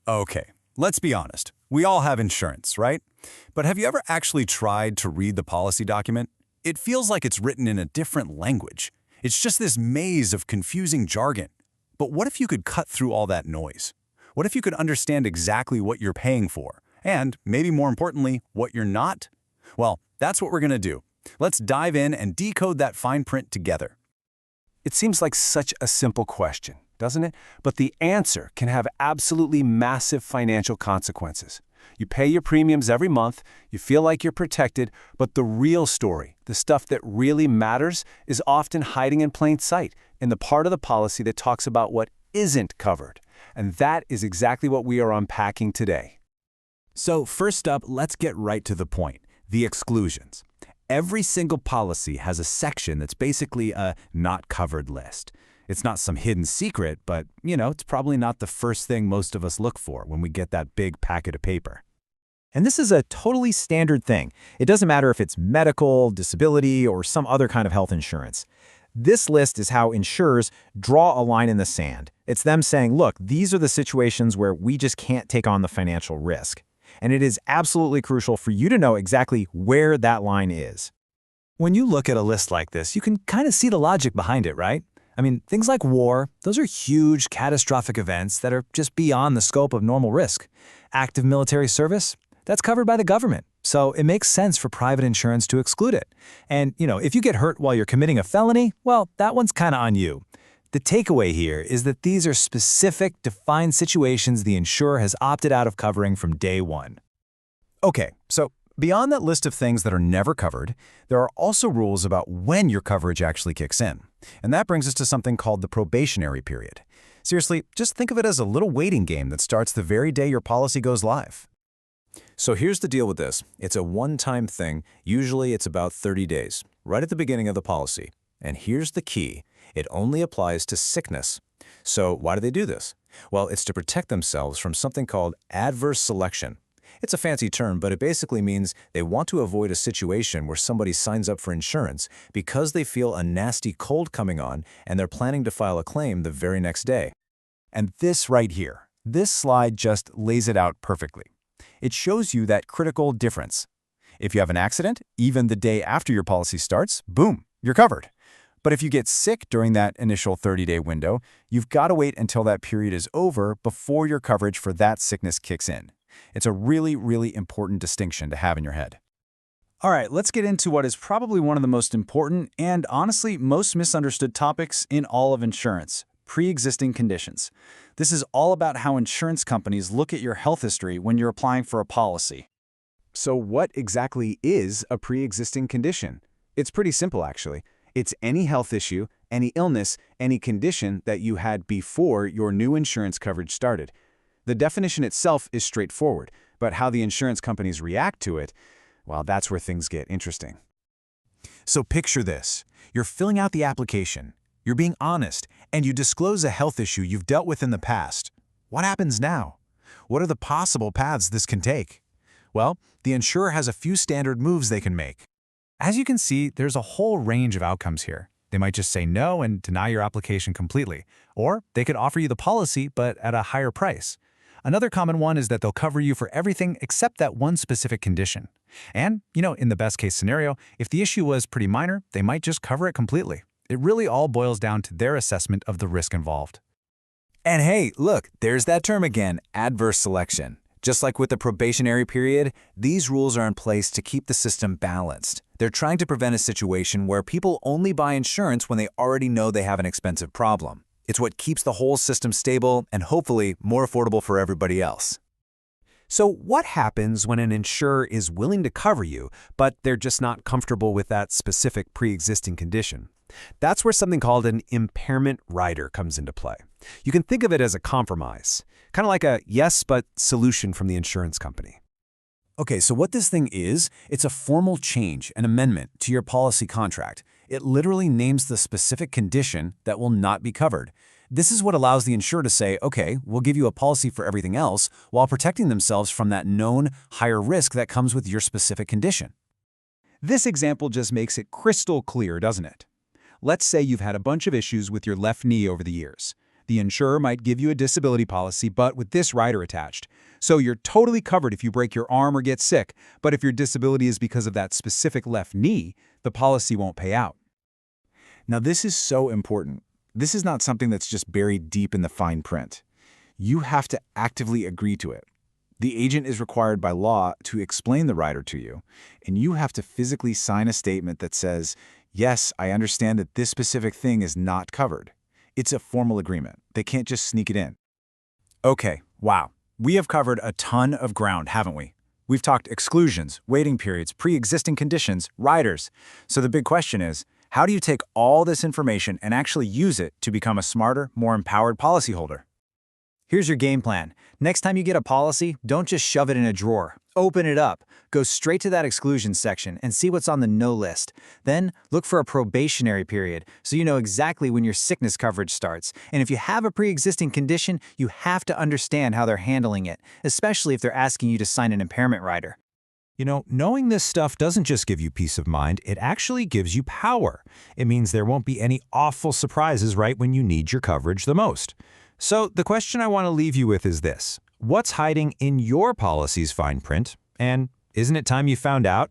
Okay, let's be honest. We all have insurance, right? But have you ever actually tried to read the policy document? It feels like it's written in a different language. It's just this maze of confusing jargon. But what if you could cut through all that noise? What if you could understand exactly what you're paying for? And, maybe more importantly, what you're not? Well, that's what we're going to do. Let's dive in and decode that fine print together. It seems like such a simple question, doesn't it? But the answer can have absolutely massive financial consequences. You pay your premiums every month, you feel like you're protected, but the real story, the stuff that really matters, is often hiding in plain sight in the part of the policy that talks about what isn't covered. And that is exactly what we are unpacking today. So first up, let's get right to the point, the exclusions. Every single policy has a section that's basically a not covered list. It's not some hidden secret, but, it's probably not the first thing most of us look for when we get that big packet of paper. And this is a totally standard thing. It doesn't matter if it's medical, disability, or some other kind of health insurance. This list is how insurers draw a line in the sand. It's them saying, look, these are the situations where we just can't take on the financial risk. And it is absolutely crucial for you to know exactly where that line is. When you look at a list like this, you can kind of see the logic behind it, right? I mean, things like war, those are huge, catastrophic events that are just beyond the scope of normal risk. Active military service, that's covered by the government, so it makes sense for private insurance to exclude it. And, if you get hurt while you're committing a felony, well, that one's kind of on you. The takeaway here is that these are specific, defined situations the insurer has opted out of covering from day one. Okay, so beyond that list of things that are never covered, there are also rules about when your coverage actually kicks in. And that brings us to something called the probationary period. Seriously, just think of it as a little waiting game that starts the very day your policy goes live. So here's the deal with this. It's a one-time thing. Usually it's about 30 days, right at the beginning of the policy. And here's the key. It only applies to sickness. So why do they do this? Well, it's to protect themselves from something called adverse selection. It's a fancy term, but it basically means they want to avoid a situation where somebody signs up for insurance because they feel a nasty cold coming on and they're planning to file a claim the very next day. And this right here, this slide just lays it out perfectly. It shows you that critical difference. If you have an accident, even the day after your policy starts, boom, you're covered. But if you get sick during that initial 30-day window, you've got to wait until that period is over before your coverage for that sickness kicks in. It's a really, really important distinction to have in your head. All right, let's get into what is probably one of the most important and, honestly, most misunderstood topics in all of insurance: pre-existing conditions. This is all about how insurance companies look at your health history when you're applying for a policy. So what exactly is a pre-existing condition? It's pretty simple, actually. It's any health issue, any illness, any condition that you had before your new insurance coverage started. The definition itself is straightforward, but how the insurance companies react to it, well, that's where things get interesting. So picture this. You're filling out the application. You're being honest, and you disclose a health issue you've dealt with in the past. What happens now? What are the possible paths this can take? Well, the insurer has a few standard moves they can make. As you can see, there's a whole range of outcomes here. They might just say no and deny your application completely, or they could offer you the policy but at a higher price. Another common one is that they'll cover you for everything except that one specific condition. And, in the best case scenario, if the issue was pretty minor, they might just cover it completely. It really all boils down to their assessment of the risk involved. And hey, look, there's that term again, adverse selection. Just like with the probationary period, these rules are in place to keep the system balanced. They're trying to prevent a situation where people only buy insurance when they already know they have an expensive problem. It's what keeps the whole system stable and hopefully more affordable for everybody else. So what happens when an insurer is willing to cover you, but they're just not comfortable with that specific pre-existing condition? That's where something called an impairment rider comes into play. You can think of it as a compromise, kind of like a yes but solution from the insurance company. Okay, so what this thing is, it's a formal change, an amendment to your policy contract. It literally names the specific condition that will not be covered. This is what allows the insurer to say, okay, we'll give you a policy for everything else while protecting themselves from that known higher risk that comes with your specific condition. This example just makes it crystal clear, doesn't it? Let's say you've had a bunch of issues with your left knee over the years. The insurer might give you a disability policy, but with this rider attached. So you're totally covered if you break your arm or get sick, but if your disability is because of that specific left knee, the policy won't pay out. Now, this is so important. This is not something that's just buried deep in the fine print. You have to actively agree to it. The agent is required by law to explain the rider to you, and you have to physically sign a statement that says, yes, I understand that this specific thing is not covered. It's a formal agreement. They can't just sneak it in. Okay, wow. We have covered a ton of ground, haven't we? We've talked exclusions, waiting periods, pre-existing conditions, riders. So the big question is, how do you take all this information and actually use it to become a smarter, more empowered policyholder? Here's your game plan. Next time you get a policy, don't just shove it in a drawer. Open it up. Go straight to that exclusions section and see what's on the no list. Then look for a probationary period so you know exactly when your sickness coverage starts. And if you have a pre-existing condition, you have to understand how they're handling it, especially if they're asking you to sign an impairment rider. You know, knowing this stuff doesn't just give you peace of mind, it actually gives you power. It means there won't be any awful surprises right when you need your coverage the most. So the question I want to leave you with is this. What's hiding in your policy's fine print? And isn't it time you found out?